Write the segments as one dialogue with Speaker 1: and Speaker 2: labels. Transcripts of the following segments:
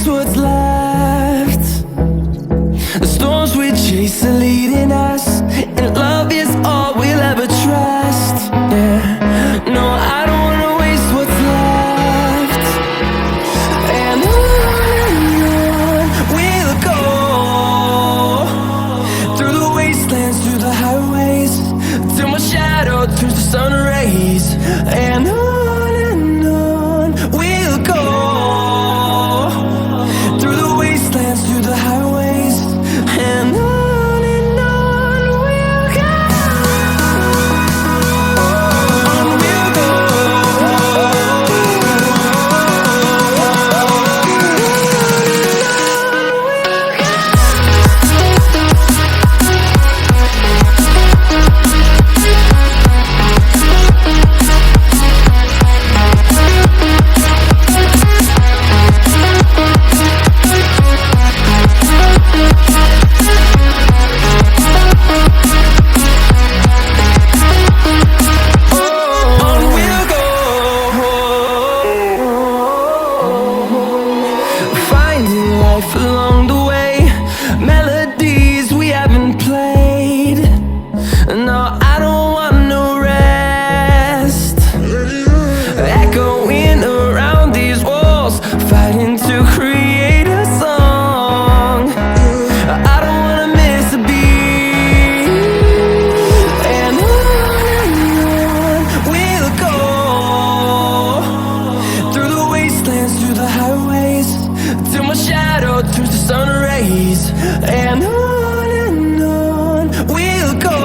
Speaker 1: waste what's left. The storms we chase are leading us, and love is all we'll ever trust. Yeah, no, I don't wanna waste what's left. And on we'll go, through the wastelands, through the highways, till my shadow turns to sun rays. And on we'll go, through the wastelands, through the highways, and on we'll go. On we'll go. Finding life along the way, melodies we haven't played. No, I don't want no rest. Echoing around these walls, fighting to create a song. I don't wanna miss a beat. And on we'll go, through the wastelands, through the highways, till my shadow turns to sun rays. And on we'll go,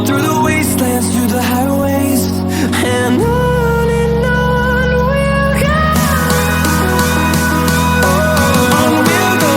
Speaker 1: through the wastelands, through the highways, and on we'll go. On we'll go.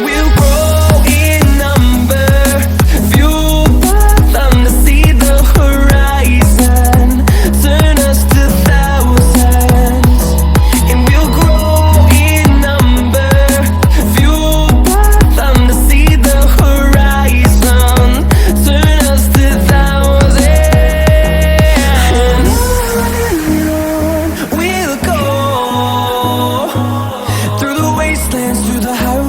Speaker 1: We'll grow in number, fueled by them to see the horizon, turn us to thousands. And we'll grow in number, fueled by them to see the horizon, turn us to thousands. And on we'll go, through the wastelands, through the highways,